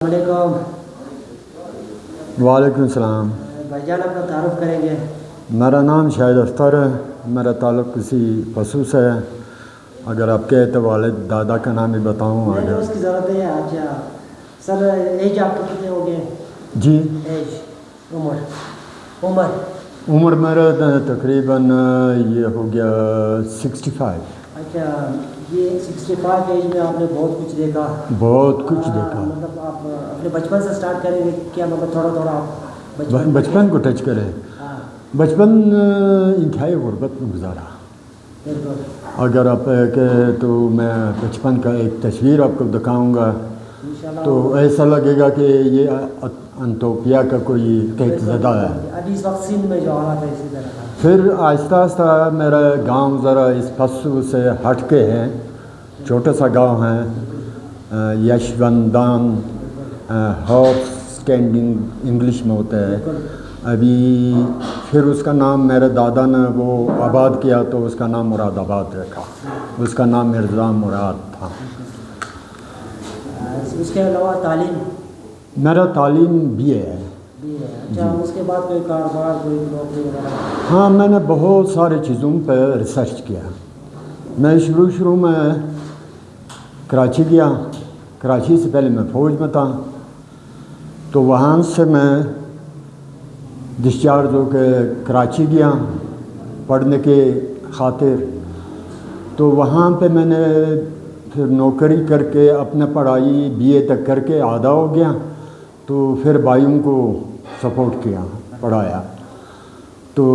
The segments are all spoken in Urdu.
علیکم۔ وعلیکم السلام۔ بھائی جان اپنا تعارف کریں گے؟ میرا نام شاہد اختر ہے، میرا تعلق کسی پسو سے ہے۔ اگر آپ کہے تو والد دادا کا نام بھی بتاؤں نہیں اس کی ضرورت نہیں ہے۔ اچھا سر، ایج آپ کے کتنے ہو گئے؟ جی ایج عمر میرا تقریباً یہ ہو گیا 65۔ اچھا، یہ 65 ایج میں آپ نے بہت کچھ دیکھا؟ بہت کچھ دیکھا۔ مطلب آپ اپنے بچپن سے سٹارٹ کریں گے کیا؟ مطلب تھوڑا تھوڑا آپ بچپن کو ٹچ کرے۔ ہاں بچپن انتہائی غربت میں گزارا۔ بالکل۔ اگر آپ کہے تو میں بچپن کا ایک تصویر آپ کو دکھاؤں گا تو ایسا لگے گا کہ یہ انتوپیا کا کوئی تحت زدہ ہے۔ ابھی اس وقت سندھ میں جو حالات ہے اسی طرح کا۔ پھر آہستہ آہستہ میرا گاؤں ذرا اس پسو سے ہٹ کے ہے، چھوٹا سا گاؤں ہے، یشوندان ہارس اسٹینڈنگ انگلش میں ہوتا ہے۔ ابھی پھر اس کا نام میرے دادا نے وہ آباد کیا تو اس کا نام مراد آباد رکھا، اس کا نام مرزا مراد تھا۔ اس کے علاوہ تعلیم؟ میرا تعلیم BA ہے۔ اچھا، اس کے بعد کوئی کاروبار، کوئی نوکری وغیرہ؟ ہاں، میں نے بہت سارے چیزوں پہ ریسرچ کیا۔ میں شروع میں کراچی گیا، کراچی سے پہلے میں فوج میں تھا، تو وہاں سے میں ڈسچارج ہو کے کراچی گیا پڑھنے کے خاطر۔ تو وہاں پہ میں نے پھر نوکری کر کے اپنا پڑھائی BA تک کر کے آدھا ہو گیا، تو پھر بھائیوں کو سپورٹ کیا، پڑھایا۔ تو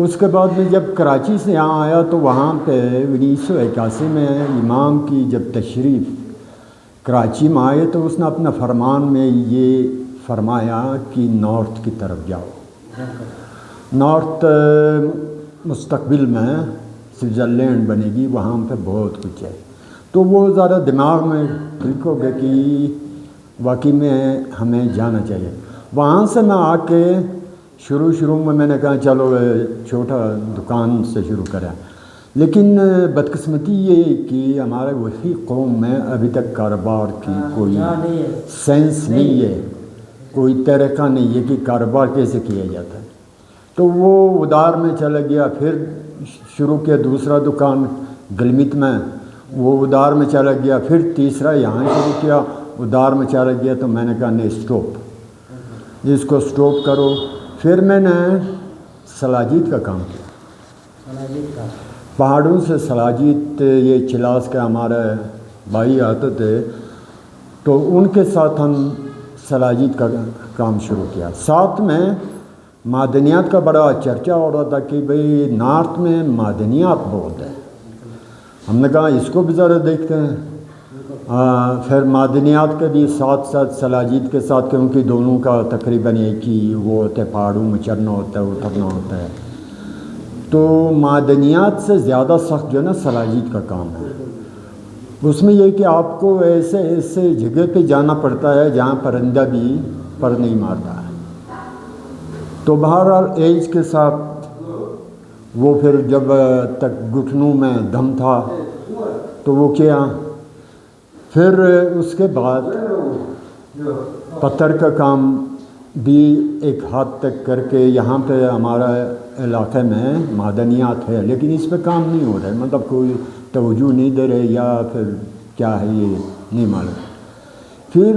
اس کے بعد میں جب کراچی سے یہاں آیا تو وہاں پہ 1981 میں امام کی جب تشریف کراچی میں آئے تو اس نے اپنا فرمان میں یہ فرمایا کہ نارتھ کی طرف جاؤ۔ نارتھ مستقبل میں سوئٹزرلینڈ بنے گی، وہاں پہ بہت کچھ ہے۔ تو وہ ذرا دماغ میں کلک ہو گیا کہ واقعی میں ہمیں جانا چاہیے۔ وہاں سے میں آ کے شروع میں نے کہا چلو چھوٹا دکان سے شروع کریں، لیکن بدقسمتی یہ کہ ہمارے وہی قوم میں ابھی تک کاروبار کی کوئی سینس نہیں ہے، کوئی طریقہ نہیں ہے کہ کاروبار کیسے کیا جاتا ہے۔ تو وہ ادار میں چلا گیا، پھر شروع کیا دوسرا دکان گلمت میں، وہ ادار میں چلا گیا، پھر تیسرا یہاں شروع کیا، ادار میں چلا گیا۔ تو میں نے کہا نہیں، اسٹاپ، اس کو اسٹاپ کرو۔ پھر میں نے سلاجید کا کام کیا، پہاڑوں سے سلاجید، یہ چلاس کے ہمارے بھائی آتے تھے تو ان کے ساتھ ہم سلاجید کا کام شروع کیا۔ ساتھ میں معدنیات کا بڑا چرچا ہو رہا تھا کہ بھئی نارتھ میں معدنیات بہت ہے۔ ہم نے کہا اس کو بھی ذرا دیکھتے ہیں۔ پھر معدنیات کے بھی ساتھ ساتھ سلاجید کے ساتھ، کیونکہ دونوں کا تقریباً ایک ہی وہ ہوتا ہے، پہاڑوں میں چڑھنا ہوتا ہے، اترنا ہوتا ہے۔ تو معدنیات سے زیادہ سخت جو ہے نا سلاجید کا کام ہے۔ اس میں یہ کہ آپ کو ایسے جگہ پہ جانا پڑتا ہے جہاں پرندہ بھی پر نہیں مارتا ہے۔ تو بہرحال ایج کے ساتھ وہ پھر جب تک گھٹنوں میں دم تھا تو وہ کیا۔ پھر اس کے بعد پتھر کا کام بھی ایک حد تک کر کے، یہاں پہ ہمارا علاقے میں معدنیات ہے لیکن اس پہ کام نہیں ہو رہا ہے، مطلب کوئی توجہ نہیں دے رہے یا پھر کیا ہے یہ نہیں معلوم۔ پھر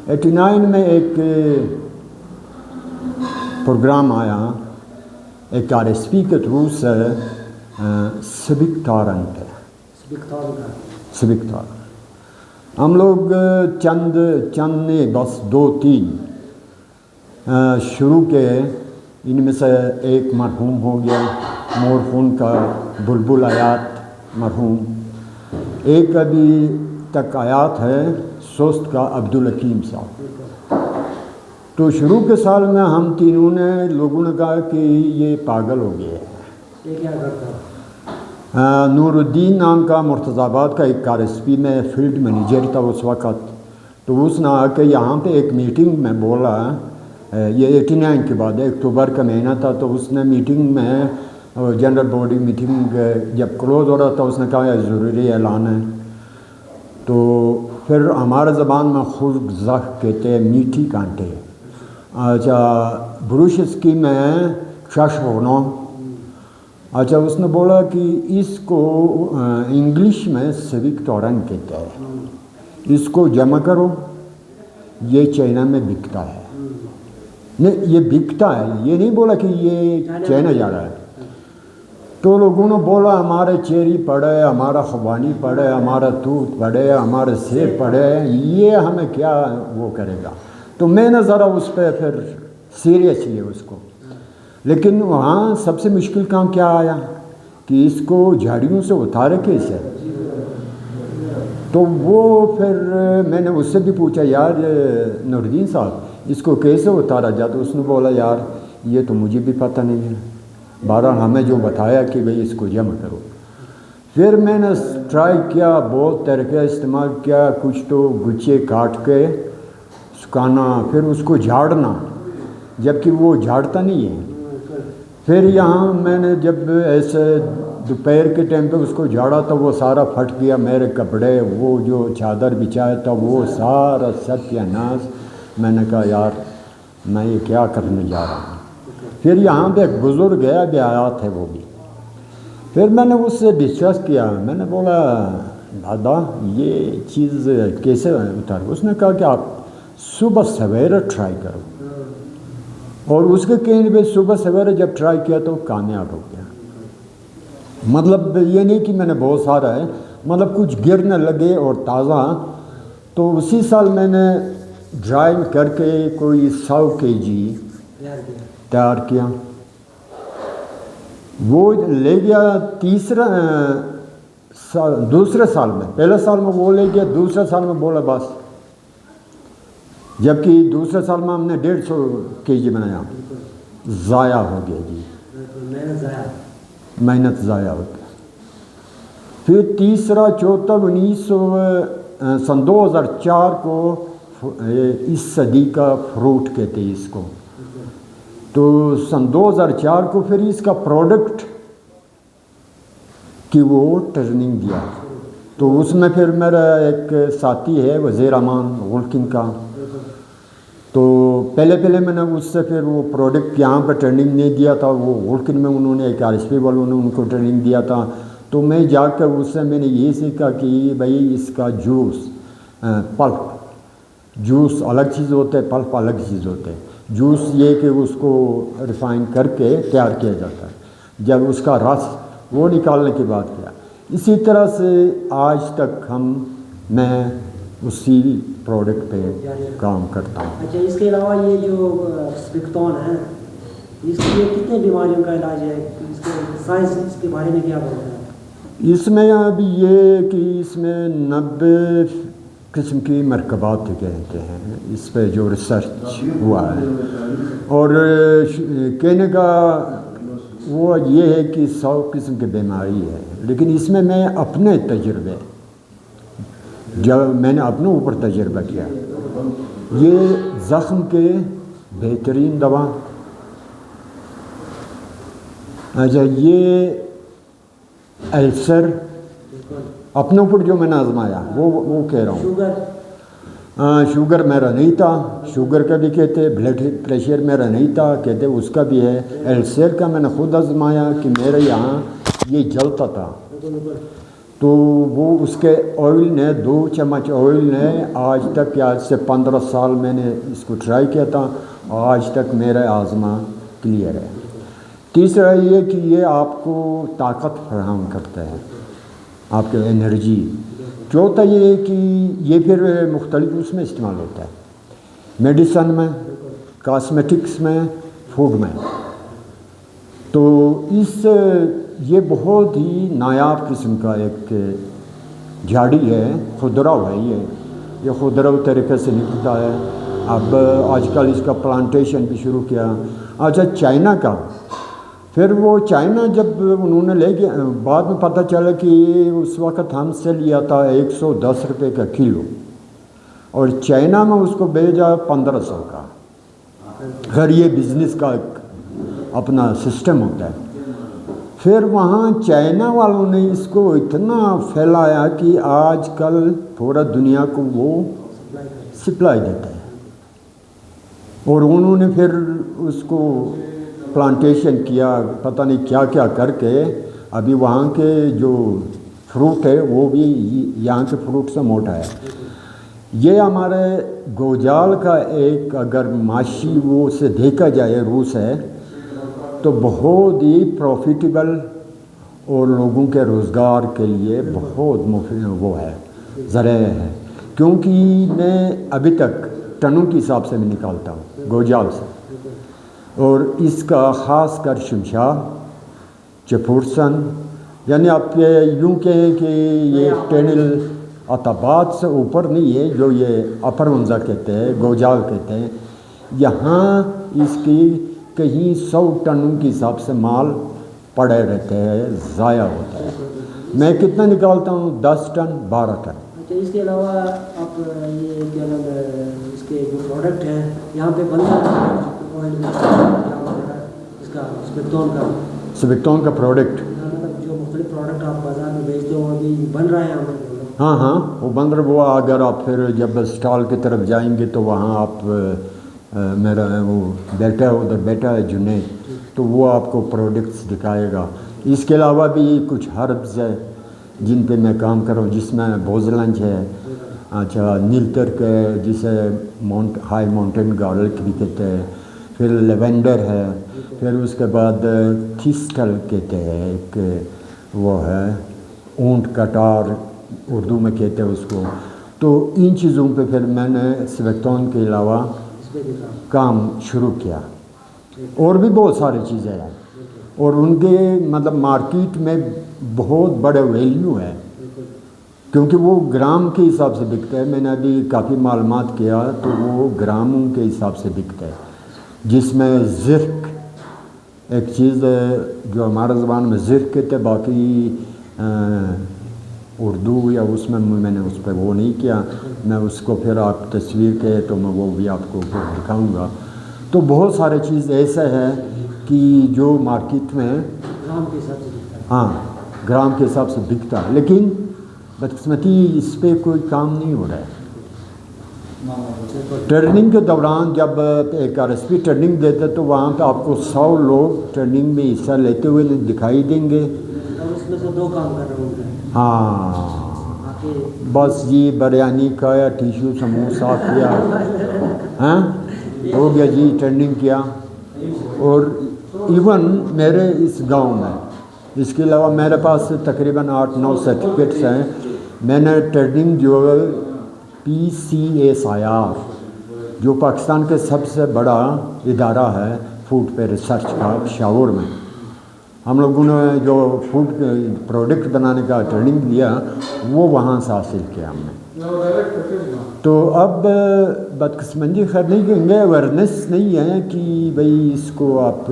1989 میں ایک پروگرام آیا، ایک RSP کے تھرو سے، سبک ٹارنٹ ہے، سبک ٹارنٹ۔ ہم لوگ چند نے بس 2-3 شروع کے، ان میں سے ایک مرحوم ہو گیا، مورخون کا بلبل آیات مرحوم، ایک ابھی تک آیات ہے سوست کا عبدالحکیم صاحب۔ تو شروع کے سال میں ہم تینوں نے لوگوں نے کہا کہ یہ پاگل ہو گیا ہے۔ یہ کیا کرتا ہے؟ نور الدین نام کا مرتضی آباد کا ایک RSP میں فیلڈ مینیجر تھا اس وقت، تو اس نے آ کے یہاں پہ ایک میٹنگ میں بولا، یہ 89 کے بعد اکتوبر کا مہینہ تھا، تو اس نے میٹنگ میں جنرل باڈی میٹنگ جب کلوز ہو رہا تھا اس نے کہا یہ ضروری اعلان ہے تو پھر ہمارے زبان میں خشک زخ کہتے ہیں میٹھی کانٹے. اچھا بروش اس کی میں شش ہونا. اچھا اس نے بولا کہ اس کو انگلش میں سوک تورن کہتا ہے, اس کو جمع کرو, یہ چائنا میں بکتا ہے. نہیں یہ بکتا ہے, یہ نہیں بولا کہ یہ چائنا جا رہا ہے. تو لوگوں نے بولا ہمارے چیری پڑے, ہمارا خوبانی پڑے, ہمارا توت پڑے, ہمارے سیب پڑے, یہ ہمیں کیا وہ کرے گا. تو میں نے ذرا اس پہ پھر سیریس لیا اس کو. لیکن وہاں سب سے مشکل کام کیا آیا کہ اس کو جھاڑیوں سے اتارے کیسے. تو وہ پھر میں نے اس سے بھی پوچھا یار نور الدین صاحب اس کو کیسے اتارا جاتا. اس نے بولا یار یہ تو مجھے بھی پتہ نہیں ہے, بہرحال ہمیں جو بتایا کہ بھئی اس کو جمع کرو. پھر میں نے ٹرائی کیا, بہت طریقہ استعمال کیا. کچھ تو گچے کاٹ کے سکھانا, پھر اس کو جھاڑنا, جبکہ وہ جھاڑتا نہیں ہے. پھر یہاں میں نے جب ایسے دوپہر کے ٹائم پہ اس کو جھاڑا تو وہ سارا پھٹ گیا. میرے کپڑے, وہ جو چادر بچھایا تھا وہ سارا ستیہ-ناش. میں نے کہا یار میں یہ کیا کرنے جا رہا ہوں. پھر یہاں پہ ایک بزرگ ہے, ابھی آیا تھے وہ بھی. پھر میں نے اس سے ڈسکس کیا, میں نے بولا دادا یہ چیز کیسے اتار. اس نے کہا کہ آپ صبح سویرے ٹرائی کرو. اور اس کے کہنے پہ صبح سویرے جب ٹرائی کیا تو کامیاب ہو گیا. مطلب یہ نہیں کہ میں نے بہت سارا ہے, مطلب کچھ گرنے لگے اور تازہ. تو اسی سال میں نے ڈرائنگ کر کے کوئی 100 kg تیار کیا. وہ لے گیا دوسرے سال میں. پہلے سال میں وہ لے گیا, دوسرے سال میں بولا بس. جبکہ دوسرے سال میں ہم نے 150 kg بنایا. ضائع ہو گیا جی, محنت ضائع ہو گیا. پھر تیسرا چوتھا 2004 کو اس صدی کا فروٹ کہتے ہیں اس کو. تو 2004 کو پھر اس کا پروڈکٹ کی وہ ٹریننگ دیا. تو اس میں پھر میرا ایک ساتھی ہے وزیر امان غلکن کا. تو پہلے میں نے اس سے پھر وہ پروڈکٹ یہاں پہ ٹریننگ نہیں دیا تھا, وہ غلکن میں انہوں نے ایک RSP والوں نے ان کو ٹریننگ دیا تھا. تو میں جا کر اس سے میں نے یہ سیکھا کہ بھئی اس کا جوس, پلپ, جوس الگ چیز ہوتے ہے, پلپ الگ چیز ہوتے ہے. جوس یہ کہ اس کو ریفائن کر کے تیار کیا جاتا ہے, جب اس کا رس وہ نکالنے کے بعد کیا. اسی طرح سے آج تک میں اسی پروڈکٹ پہ کام کرتا ہوں. اچھا اس کے علاوہ یہ جو سپکتون ہے اس کے کتنے بیماریوں کا علاج ہے, اس کے سائنس اس کے بارے میں کیا بولتا ہے؟ اس میں ابھی یہ کہ اس میں 90 قسم کی مرکبات کہتے ہیں اس پہ جو ریسرچ ہوا ہے. اور کہنے کا وہ یہ ہے کہ 100 قسم کی بیماری ہے. لیکن اس میں اپنے تجربے, جب میں نے اپنے اوپر تجربہ کیا, یہ زخم کے بہترین دوا. اچھا یہ السر اپنے اوپر جو میں نے آزمایا وہ کہہ رہا ہوں. شوگر میرا نہیں تھا, شوگر کا بھی کہتے, بلڈ پریشر میرا نہیں تھا کہتے, اس کا بھی ہے. السر کا میں نے خود آزمایا کہ میرے یہاں یہ جلتا تھا. تو وہ اس کے آئل نے 2 چمچ آئل نے آج تک, آج سے 15 سال میں نے اس کو ٹرائی کیا تھا, آج تک میرا آزما کلیئر ہے. تیسرا یہ کہ یہ آپ کو طاقت فراہم کرتا ہے, آپ کے انرجی. چوتھا یہ ہے کہ یہ پھر مختلف اس میں استعمال ہوتا ہے, میڈیسن میں, کاسمیٹکس میں, فوڈ میں. تو یہ بہت ہی نایاب قسم کا ایک جھاڑی ہے, خضرو ہے. یہ خضرو طریقے سے نکلتا ہے. اب آج کل اس کا پلانٹیشن بھی شروع کیا. اچھا چائنا کا, پھر وہ چائنا جب انہوں نے لے گیا, بعد میں پتہ چلا کہ اس وقت ہم سے لیا تھا 110 روپے کا کلو, اور چائنا میں اس کو بھیجا 1500 کا. خیر یہ بزنس کا ایک اپنا سسٹم ہوتا ہے. پھر وہاں چائنا والوں نے اس کو اتنا پھیلایا کہ آج کل پورا دنیا کو وہ سپلائی دیتا ہے، اور انہوں نے پھر اس کو پلانٹیشن کیا، پتہ نہیں کیا کیا کر کے ابھی وہاں کے جو فروٹ ہے وہ بھی یہاں کے فروٹ سے موٹا ہے۔ یہ ہمارے گوجال کا ایک اگر معاشی وہ سے دیکھا جائے روس ہے تو بہت ہی پروفیٹیبل اور لوگوں کے روزگار کے لیے بہت مفید وہ ہے، ذریعہ ہے، کیونکہ میں ابھی تک ٹنوں کے حساب سے میں نکالتا ہوں گوجال سے، اور اس کا خاص کر شمشاد، چپورسن، یعنی آپ یوں کہیں کہ یہ ٹینل عتبات سے اوپر نہیں ہے، جو یہ اپر ونزا کہتے ہیں، گوجال کہتے ہیں، یہاں اس کی کہیں 100 ٹنوں کے حساب سے مال پڑے رہتے ہیں، ضائع ہوتا ہے۔ میں کتنا نکالتا ہوں؟ 10 ٹن 12 ٹن۔ اچھا، اس کے علاوہ آپ یہ کیا نام ہے اس کے جو پروڈکٹ ہیں یہاں پہ بنتا ہے اس کا سبکتون کا پروڈکٹ، جو مختلف پروڈکٹ آپ بازار میں بیچتے ہو ابھی بن رہا ہے یہاں پہ؟ ہاں وہ بن رہا ہوا۔ اگر آپ پھر جب اسٹال کی طرف جائیں گے تو وہاں آپ میرا وہ بیٹا ادھر بیٹا ہے جنید، تو وہ آپ کو پروڈکٹس دکھائے گا۔ اس کے علاوہ بھی کچھ ہربز ہے جن پہ میں کام کر رہا ہوں، جس میں بوزلنج ہے، اچھا نیل ترک ہے جسے ہائی ماؤنٹین گارلک بھی کہتے ہیں، پھر لیونڈر ہے، پھر اس کے بعد تھیسٹل کہتے ہیں، ایک وہ ہے اونٹ کٹار اردو میں کہتے ہیں اس کو۔ تو ان چیزوں پہ پھر میں نے سبکتون کے علاوہ کام شروع کیا، اور بھی بہت ساری چیزیں ہیں، اور ان کے مطلب مارکیٹ میں بہت بڑے ویلیو ہے، کیونکہ وہ گرام کے حساب سے بکتا ہے۔ میں نے ابھی کافی معلومات کیا تو وہ گراموں کے حساب سے بکتا ہے، جس میں زرک ایک چیز ہے جو ہمارے زبان میں زرک کہتے ہیں، باقی اردو یا اس میں نے اس پہ وہ نہیں کیا، میں اس کو پھر آپ تصویر کے تو میں وہ بھی آپ کو دکھاؤں گا۔ تو بہت سارے چیز ایسا ہے کہ جو مارکیٹ میں گرام کے حساب سے بکتا ہے، ہاں گرام کے حساب سے بکتا ہے، لیکن بدقسمتی اس پہ کوئی کام نہیں ہو رہا ہے۔ ٹریننگ کے دوران جب ایک RSP ٹریننگ دیتے تو وہاں پہ آپ کو 100 لوگ ٹریننگ میں حصہ لیتے ہوئے دکھائی دیں گے، اور اس میں سے 2 کام کر رہے ہوں گے۔ ہاں بس جی بریانی کھایا، ٹیشو سموسہ کیا، ہاں ہو گیا جی، ٹریننگ کیا۔ اور ایون میرے اس گاؤں میں اس کے علاوہ میرے پاس تقریباً 8-9 سرٹیفکیٹس ہیں۔ میں نے ٹریننگ جو PCSIR جو پاکستان کے سب سے بڑا ادارہ ہے فوڈ پہ ریسرچ کا، پشاور میں ہم لوگوں نے جو فوڈ پروڈکٹ بنانے کا ٹریننگ دیا وہ وہاں سے حاصل کیا ہم نے۔ تو اب بدقسمتی خیر نہیں کہیں گے، اویئرنیس نہیں ہے کہ بھئی اس کو آپ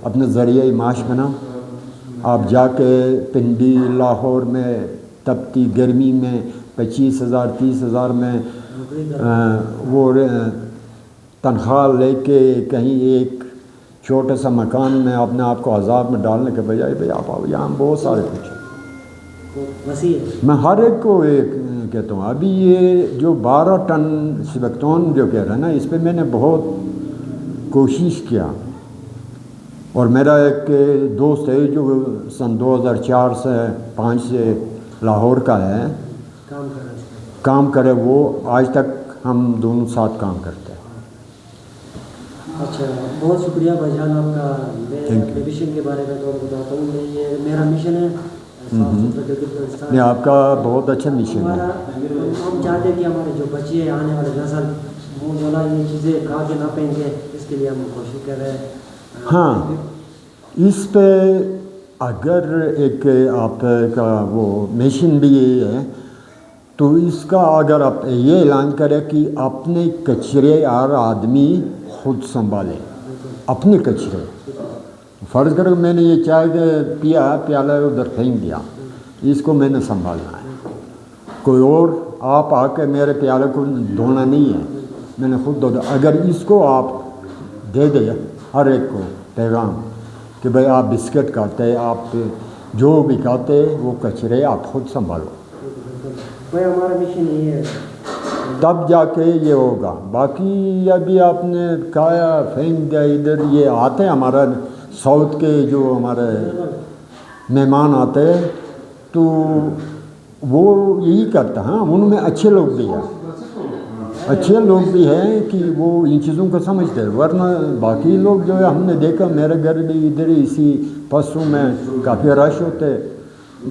اپنے ذریعہ معاش بناؤ۔ آپ جا کے پنڈی لاہور میں تپتی گرمی میں 25,000 30,000 میں وہ تنخواہ لے کے کہیں ایک چھوٹا سا مکان میں اپنے آپ کو عذاب میں ڈالنے کے بجائے بھئی آپ یہاں بہت سارے کچھ وسیع ہے۔ میں ہر ایک کو ایک کہتا ہوں۔ ابھی یہ جو 12 ٹن سبکتون جو کہہ رہا ہے نا، اس پہ میں نے بہت کوشش کیا، اور میرا ایک دوست ہے جو سن 2004 سے 5 سے لاہور کا ہے، کام کرے، وہ آج تک ہم دونوں ساتھ کام کرتے ہیں۔ اچھا، بہت شکریہ بھائی جان آپ کا۔ میں اپنے مشن کے بارے میں تو بتاتا ہوں، یہ میرا مشن ہے نہیں، آپ کا بہت اچھا مشن ہے۔ ہم چاہتے ہیں کہ ہمارے جو بچے ہیں، آنے والے نسل، وہ جو نا یہ چیزیں کھا کے نہ پہنچے، اس کے لیے ہم کوشش کر رہے ہیں۔ ہاں، اس پہ اگر ایک آپ کا وہ مشن بھی یہ ہے تو اس کا اگر آپ یہ اعلان کریں کہ اپنے کچرے ہر آدمی خود سنبھالے، اپنے کچرے۔ فرض کرو میں نے یہ چائے پیا، پیالہ ادھر پھینک دیا، اس کو میں نے سنبھالنا ہے، کوئی اور آپ آ کے میرے پیالے کو دھونا نہیں ہے، میں نے خود دھو۔ اگر اس کو آپ دے دیں ہر ایک کو پیغام کہ بھائی آپ بسکٹ کھاتے, آپ جو بھی کھاتے وہ کچرے آپ خود سنبھالو. بھائی ہمارا مشن یہی ہے, تب جا کے یہ ہوگا. باقی ابھی آپ نے کھایا پھینک دیا ادھر, یہ آتے ہیں ہمارا ساؤتھ کے جو ہمارے مہمان آتے ہیں تو وہ یہی کرتا. ہاں ان میں اچھے لوگ بھی ہیں, اچھے لوگ بھی ہیں کہ وہ ان چیزوں کو سمجھتے ہیں, ورنہ باقی لوگ جو ہے ہم نے دیکھا, میرے گھر بھی ادھر ہی اسی پسوں میں کافی رش ہوتے,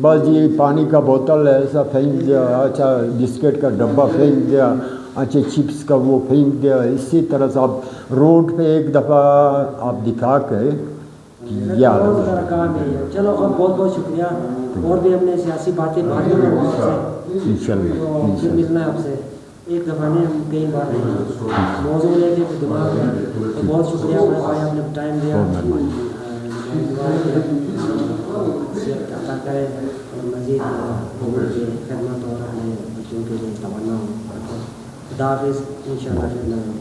بس یہ پانی کا بوتل ایسا پھینک دیا, اچھا بسکٹ کا ڈبہ پھینک دیا, اچھا چپس کا وہ پھینک دیا. اسی طرح سے آپ روڈ پہ ایک دفعہ آپ دکھا کے یا بہت سارا کام ہے. چلو اب بہت بہت شکریہ, اور بھی ہم نے سیاسی باتیں بات کریں آپ سے, انشاءاللہ پھر ملنا ہے آپ سے ایک دفعہ نہیں, ہم کئی بار موضوع لے کے دماغ میں. تو بہت شکریہ بھائی, آپ نے ٹائم دیا. صحت عطا کرے اور مزید خدمت اور اپنے بچوں کے لیے تمنا ہو. خدا حافظ, ان شاء اللہ.